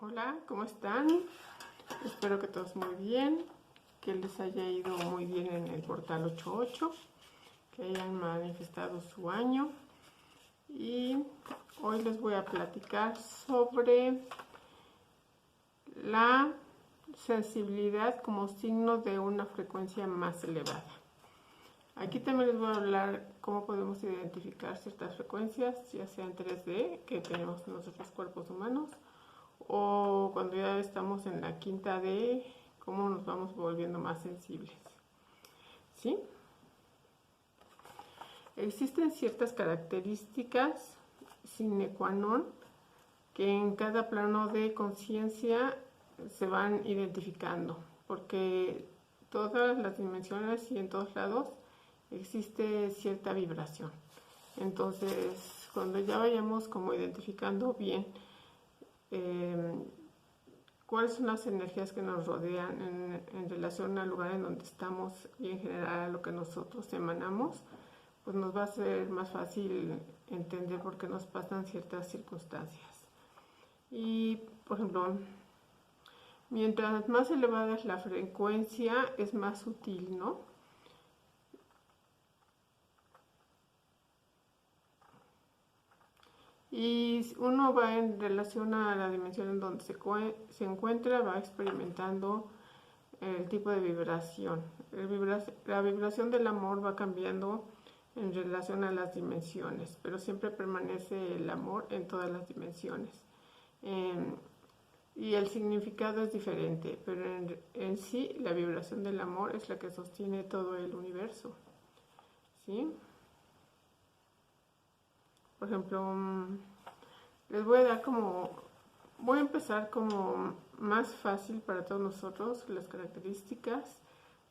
Hola, ¿cómo están? Espero que todos muy bien, que les haya ido muy bien en el portal 88, que hayan manifestado su año. Y hoy les voy a platicar sobre la sensibilidad como signo de una frecuencia más elevada. Aquí también les voy a hablar cómo podemos identificar ciertas frecuencias, ya sea en 3D, que tenemos en nuestros cuerpos humanos, o cuando ya estamos en la quinta D, cómo nos vamos volviendo más sensibles. ¿Sí? Existen ciertas características sine qua non que en cada plano de conciencia se van identificando, porque todas las dimensiones y en todos lados existe cierta vibración. Entonces, cuando ya vayamos como identificando bien cuáles son las energías que nos rodean en relación al lugar en donde estamos y en general a lo que nosotros emanamos, pues nos va a ser más fácil entender por qué nos pasan ciertas circunstancias. Y, por ejemplo, mientras más elevada es la frecuencia, es más sutil, ¿no? Y uno va en relación a la dimensión en donde se encuentra, va experimentando el tipo de vibración. La vibración del amor va cambiando en relación a las dimensiones, pero siempre permanece el amor en todas las dimensiones. Y el significado es diferente, pero en sí la vibración del amor es la que sostiene todo el universo. ¿Sí? Por ejemplo, les voy a dar voy a empezar como más fácil para todos nosotros las características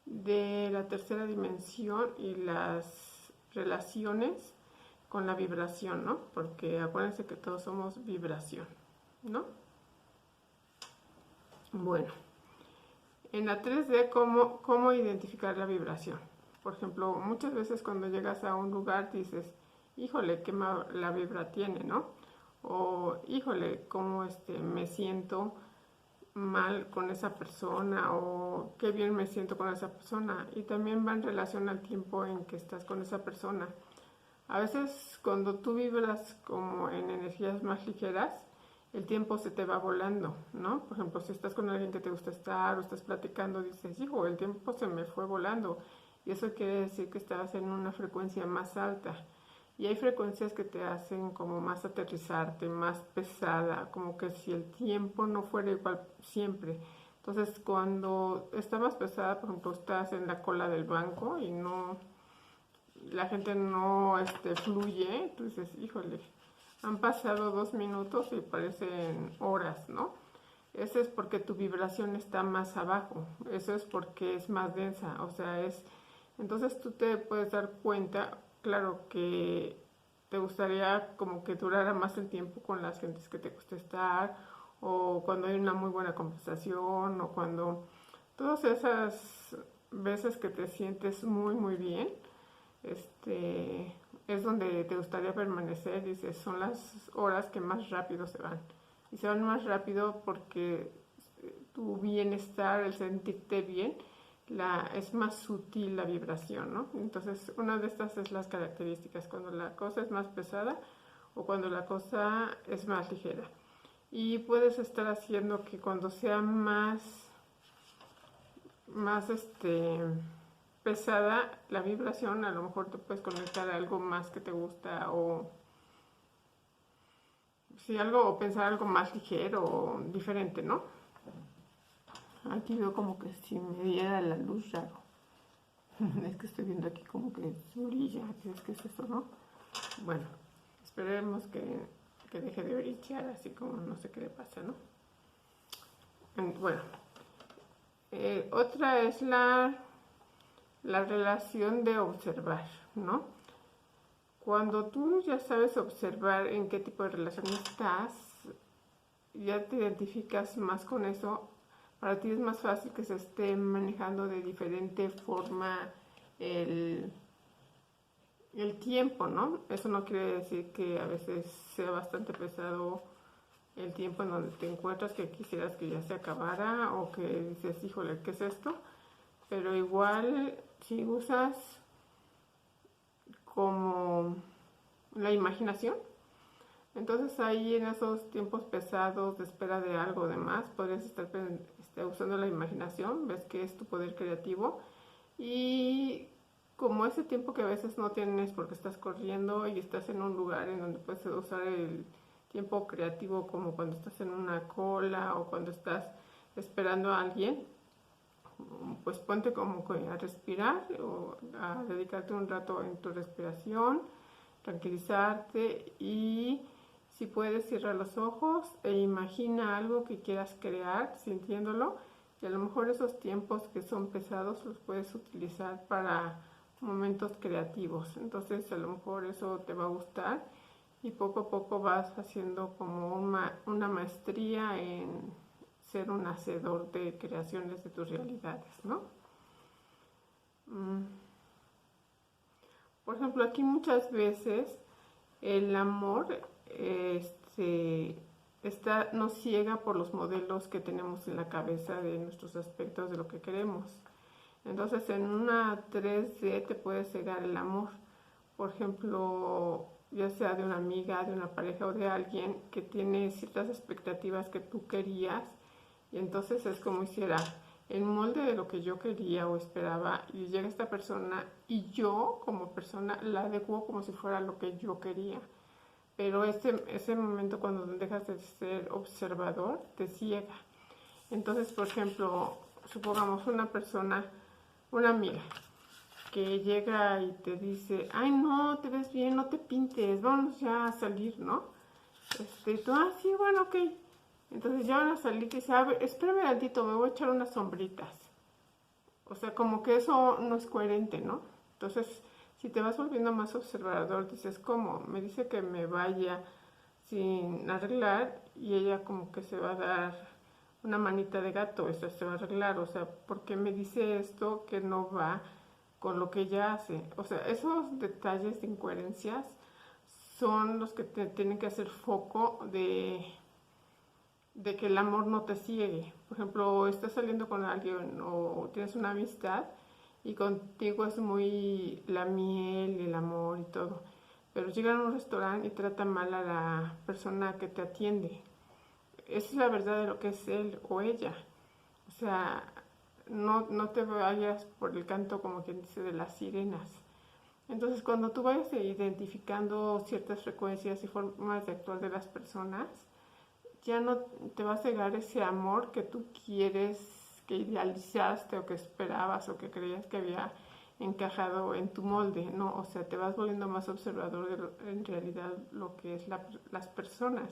de la tercera dimensión y las relaciones con la vibración, ¿no? Porque acuérdense que todos somos vibración, ¿no? Bueno, en la 3D, ¿cómo identificar la vibración? Por ejemplo, muchas veces cuando llegas a un lugar dices, híjole, qué la vibra tiene, ¿no? O híjole, cómo me siento mal con esa persona, o qué bien me siento con esa persona. Y también va en relación al tiempo en que estás con esa persona. A veces cuando tú vibras como en energías más ligeras, el tiempo se te va volando, ¿no? Por ejemplo, si estás con alguien que te gusta estar o estás platicando, dices, hijo, el tiempo se me fue volando. Y eso quiere decir que estás en una frecuencia más alta. Y hay frecuencias que te hacen como más aterrizarte, más pesada, como que si el tiempo no fuera igual siempre. Entonces, cuando está más pesada, por ejemplo, estás en la cola del banco y la gente no fluye, tú dices, híjole, han pasado 2 minutos y parecen horas, ¿no? Eso es porque tu vibración está más abajo, eso es porque es más densa, o sea, entonces tú te puedes dar cuenta, claro que te gustaría como que durara más el tiempo con las gentes que te gusta estar, o cuando hay una muy buena conversación, o cuando todas esas veces que te sientes muy muy bien, es donde te gustaría permanecer. Dices, son las horas que más rápido se van. Y se van más rápido porque tu bienestar, el sentirte bien, es más sutil la vibración, ¿no? Entonces, una de estas es las características, cuando la cosa es más pesada o cuando la cosa es más ligera. Y puedes estar haciendo que cuando sea más pesada la vibración, a lo mejor te puedes conectar a algo más que te gusta, o si algo, o pensar algo más ligero o diferente, ¿no? Aquí veo como que si me diera la luz raro. Es que estoy viendo aquí como que brilla, ¿qué es eso, no? Bueno, esperemos que deje de brillar, así como no sé qué le pasa, ¿no? Bueno, otra es la relación de observar, ¿no? Cuando tú ya sabes observar en qué tipo de relación estás, ya te identificas más con eso, para ti es más fácil que se esté manejando de diferente forma el, el tiempo, ¿no? Eso no quiere decir que a veces sea bastante pesado el tiempo en donde te encuentras que quisieras que ya se acabara o que dices, híjole, ¿qué es esto? Pero igual, si usas como la imaginación, entonces ahí en esos tiempos pesados de espera de algo de más, podrías estar usando la imaginación, ves que es tu poder creativo y como ese tiempo que a veces no tienes porque estás corriendo y estás en un lugar en donde puedes usar el tiempo creativo como cuando estás en una cola o cuando estás esperando a alguien, pues ponte como a respirar o a dedicarte un rato en tu respiración, tranquilizarte y si puedes cierra los ojos e imagina algo que quieras crear sintiéndolo y a lo mejor esos tiempos que son pesados los puedes utilizar para momentos creativos. Entonces a lo mejor eso te va a gustar y poco a poco vas haciendo como una maestría en ser un hacedor de creaciones de tus realidades, ¿no? Por ejemplo, aquí muchas veces el amor nos ciega por los modelos que tenemos en la cabeza de nuestros aspectos de lo que queremos. Entonces, en una 3D te puede cegar el amor. Por ejemplo, ya sea de una amiga, de una pareja o de alguien que tiene ciertas expectativas que tú querías y entonces es como hiciera el molde de lo que yo quería o esperaba y llega esta persona y yo como persona la adecuo como si fuera lo que yo quería. Pero ese momento cuando dejas de ser observador te ciega. Entonces, por ejemplo, supongamos una persona, una amiga, que llega y te dice, ay no, te ves bien, no te pintes, vamos ya a salir, ¿no? Tú, sí, bueno, ok. Entonces ya van a salir y dice, a ver, espérame tantito, me voy a echar unas sombritas. O sea, como que eso no es coherente, ¿no? Entonces, si te vas volviendo más observador, dices, ¿cómo? Me dice que me vaya sin arreglar y ella como que se va a dar una manita de gato, eso se va a arreglar, o sea, ¿por qué me dice esto que no va con lo que ella hace? O sea, esos detalles de incoherencias son los que te tienen que hacer foco de que el amor no te ciegue. Por ejemplo, estás saliendo con alguien o tienes una amistad y contigo es muy la miel y el amor y todo, pero llegan a un restaurante y tratan mal a la persona que te atiende. Esa es la verdad de lo que es él o ella. O sea, no te vayas por el canto como quien dice de las sirenas. Entonces, cuando tú vayas identificando ciertas frecuencias y formas de actuar de las personas, ya no te va a cegar ese amor que tú quieres, que idealizaste o que esperabas o que creías que había encajado en tu molde, ¿no? O sea, te vas volviendo más observador de en realidad lo que es las personas.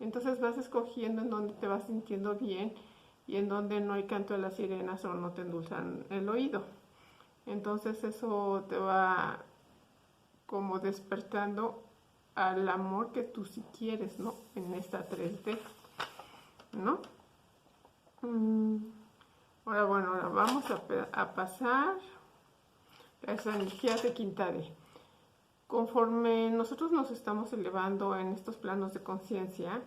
Entonces vas escogiendo en donde te vas sintiendo bien y en donde no hay canto de las sirenas o no te endulzan el oído. Entonces eso te va como despertando al amor que tú sí quieres, ¿no? En esta 3D, ¿no? Ahora, bueno, ahora vamos a pasar a esas energías de quinta D. Conforme nosotros nos estamos elevando en estos planos de conciencia,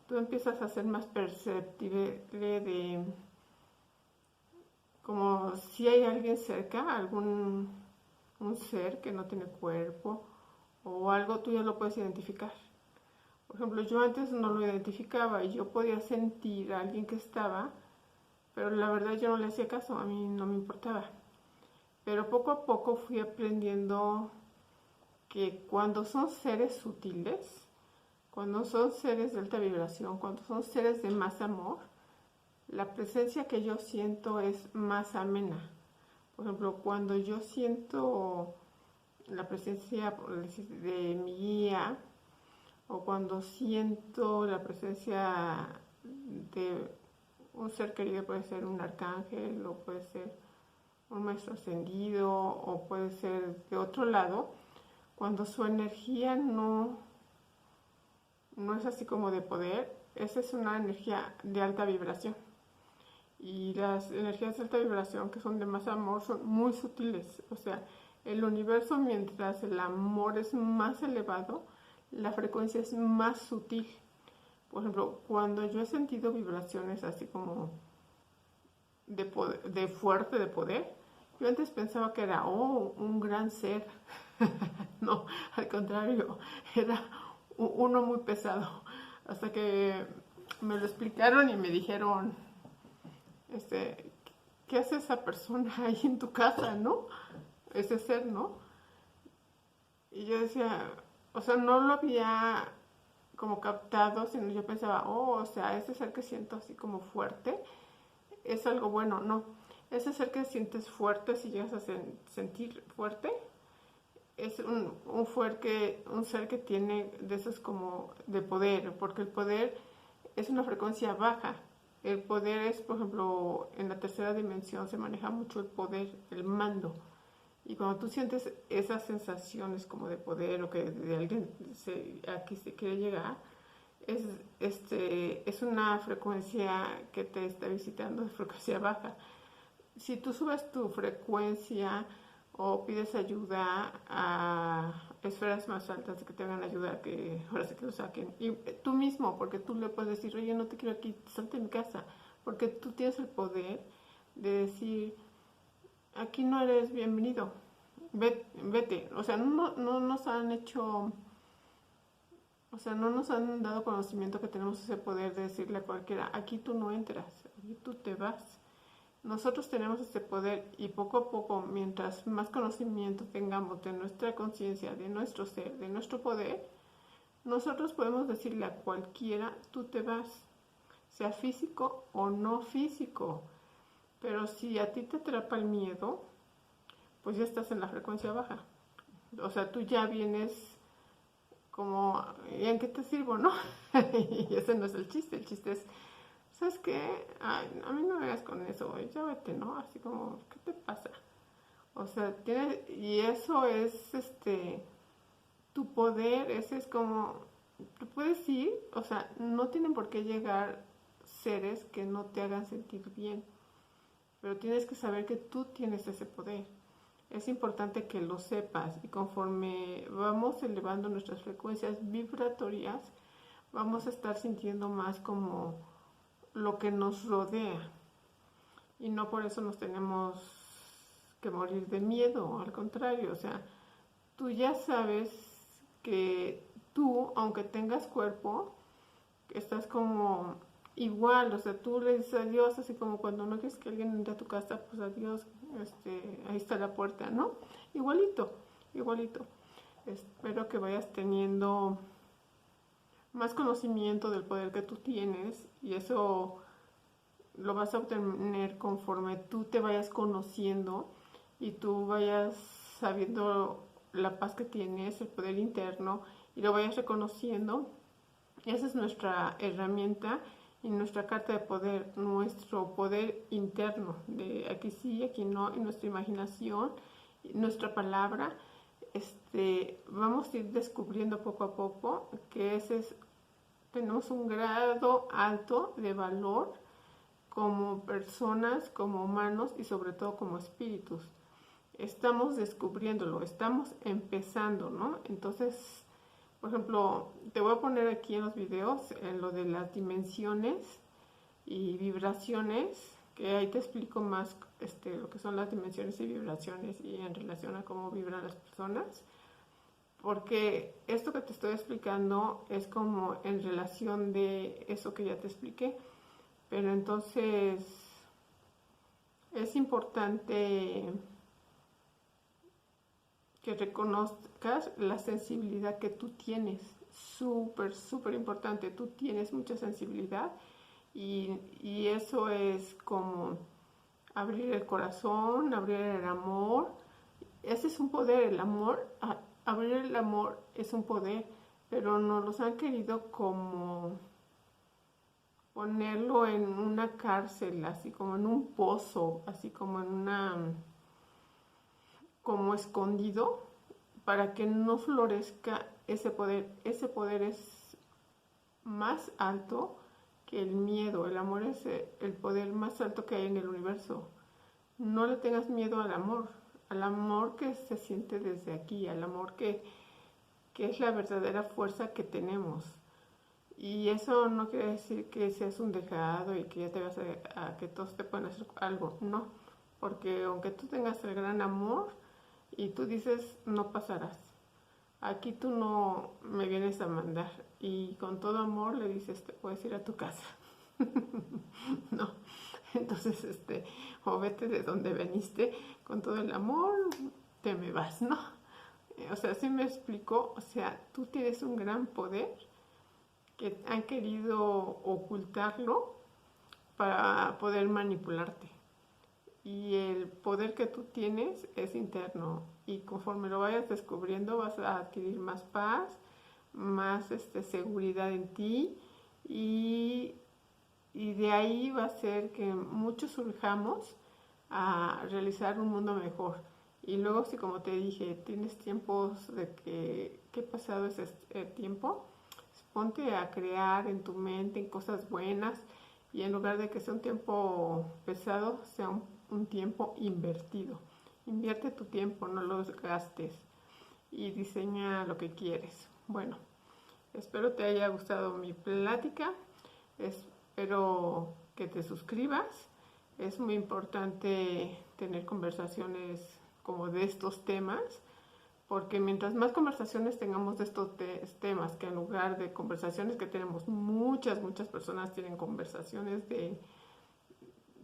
tú empiezas a ser más perceptible de como si hay alguien cerca, un ser que no tiene cuerpo o algo, tú ya lo puedes identificar. Por ejemplo, yo antes no lo identificaba y yo podía sentir a alguien que estaba, pero la verdad yo no le hacía caso, a mí no me importaba. Pero poco a poco fui aprendiendo que cuando son seres sutiles, cuando son seres de alta vibración, cuando son seres de más amor, la presencia que yo siento es más amena. Por ejemplo, cuando yo siento la presencia de mi guía o cuando siento la presencia de un ser querido, puede ser un arcángel o puede ser un maestro ascendido o puede ser de otro lado, cuando su energía no es así como de poder, esa es una energía de alta vibración. Y las energías de alta vibración que son de más amor son muy sutiles. O sea, el universo, mientras el amor es más elevado, la frecuencia es más sutil. Por ejemplo, cuando yo he sentido vibraciones así como de, poder, de fuerte, de poder, yo antes pensaba que era, un gran ser. No, al contrario, era uno muy pesado. Hasta que me lo explicaron y me dijeron, este, ¿qué hace esa persona ahí en tu casa, no? Ese ser, ¿no? Y yo decía, o sea, no lo había como captado, sino yo pensaba, o sea, ese ser que siento así como fuerte es algo bueno, no. Ese ser que sientes fuerte, si llegas a sentir fuerte, es un ser que tiene de esos como de poder, porque el poder es una frecuencia baja. El poder es, por ejemplo, en la tercera dimensión se maneja mucho el poder, el mando. Y cuando tú sientes esas sensaciones como de poder o que de alguien aquí se quiere llegar, es, es una frecuencia que te está visitando, de frecuencia baja. Si tú subes tu frecuencia o pides ayuda a esferas más altas que te hagan ayudar, que ahora sí que lo saquen, y tú mismo, porque tú le puedes decir, oye, no te quiero aquí, salte de mi casa, porque tú tienes el poder de decir, aquí no eres bienvenido, vete. O sea, no nos han hecho, o sea, no nos han dado conocimiento que tenemos ese poder de decirle a cualquiera, aquí tú no entras, aquí tú te vas. Nosotros tenemos ese poder y poco a poco, mientras más conocimiento tengamos de nuestra conciencia, de nuestro ser, de nuestro poder, nosotros podemos decirle a cualquiera, tú te vas, sea físico o no físico. Pero si a ti te atrapa el miedo, pues ya estás en la frecuencia baja. O sea, tú ya vienes como, ¿y en qué te sirvo, no? Y ese no es el chiste es, ¿sabes qué? Ay, a mí no me hagas con eso, ya vete, ¿no? Así como, ¿qué te pasa? O sea, y eso es, tu poder, ese es como, tú puedes ir, o sea, no tienen por qué llegar seres que no te hagan sentir bien, pero tienes que saber que tú tienes ese poder. Es importante que lo sepas y conforme vamos elevando nuestras frecuencias vibratorias, vamos a estar sintiendo más como lo que nos rodea y no por eso nos tenemos que morir de miedo, al contrario, o sea, tú ya sabes que tú, aunque tengas cuerpo, estás como igual, o sea, tú le dices adiós, así como cuando no quieres que alguien entre a tu casa, pues adiós, ahí está la puerta, ¿no? Igualito, igualito. Espero que vayas teniendo más conocimiento del poder que tú tienes y eso lo vas a obtener conforme tú te vayas conociendo y tú vayas sabiendo la paz que tienes, el poder interno y lo vayas reconociendo. Esa es nuestra herramienta y nuestra carta de poder, nuestro poder interno, de aquí sí, aquí no, y nuestra imaginación, nuestra palabra. Vamos a ir descubriendo poco a poco que tenemos un grado alto de valor como personas, como humanos y sobre todo como espíritus. Estamos descubriéndolo, estamos empezando, ¿no? Entonces, por ejemplo, te voy a poner aquí en los videos en lo de las dimensiones y vibraciones, que ahí te explico más lo que son las dimensiones y vibraciones y en relación a cómo vibran las personas, porque esto que te estoy explicando es como en relación de eso que ya te expliqué, pero entonces es importante que reconozcas la sensibilidad que tú tienes, súper, súper importante, tú tienes mucha sensibilidad y eso es como abrir el corazón, abrir el amor, ese es un poder, el amor, abrir el amor es un poder, pero nos los han querido como ponerlo en una cárcel, así como en un pozo, así como en una, como escondido, para que no florezca ese poder. Ese poder es más alto que el miedo. El amor es el poder más alto que hay en el universo. No le tengas miedo al amor que se siente desde aquí, al amor que es la verdadera fuerza que tenemos. Y eso no quiere decir que seas un dejado y que ya te vas a que todos te pueden hacer algo, no, porque aunque tú tengas el gran amor y tú dices no pasarás, aquí tú no me vienes a mandar y con todo amor le dices te puedes ir a tu casa, no, entonces o vete de donde veniste con todo el amor, te me vas, ¿no? O sea, sí me explico, o sea, tú tienes un gran poder que han querido ocultarlo para poder manipularte. Y el poder que tú tienes es interno y conforme lo vayas descubriendo vas a adquirir más paz, más seguridad en ti y, y de ahí va a ser que muchos surjamos a realizar un mundo mejor. Y luego si como te dije, tienes tiempos de que pasado ese tiempo, ponte a crear en tu mente en cosas buenas y en lugar de que sea un tiempo pesado, sea un tiempo invertido. Invierte tu tiempo, no lo gastes y diseña lo que quieres. Bueno, espero te haya gustado mi plática, espero que te suscribas. Es muy importante tener conversaciones como de estos temas porque mientras más conversaciones tengamos de estos temas, que en lugar de conversaciones que tenemos, muchas personas tienen conversaciones de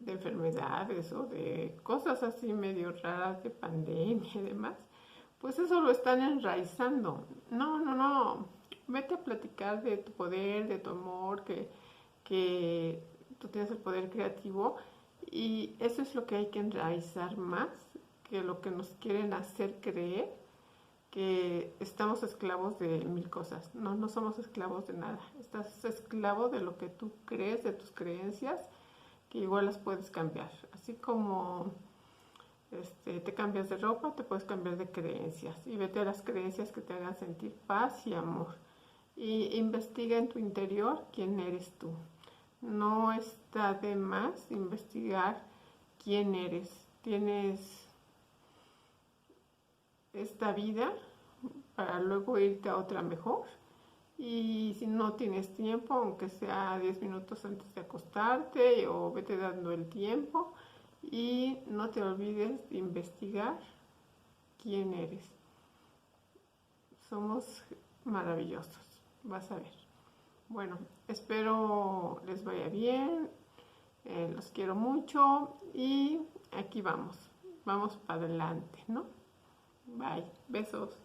enfermedades o de cosas así medio raras, de pandemia y demás, pues eso lo están enraizando. No, vete a platicar de tu poder, de tu amor, que tú tienes el poder creativo y eso es lo que hay que enraizar más que lo que nos quieren hacer creer que estamos esclavos de mil cosas. No, no somos esclavos de nada. Estás esclavo de lo que tú crees, de tus creencias, que igual las puedes cambiar. Así como te cambias de ropa, te puedes cambiar de creencias. Y vete a las creencias que te hagan sentir paz y amor. Y investiga en tu interior quién eres tú. No está de más investigar quién eres. Tienes esta vida para luego irte a otra mejor. Y si no tienes tiempo, aunque sea 10 minutos antes de acostarte o vete dando el tiempo y no te olvides de investigar quién eres. Somos maravillosos, vas a ver. Bueno, espero les vaya bien, los quiero mucho y aquí vamos para adelante, ¿no? Bye, besos.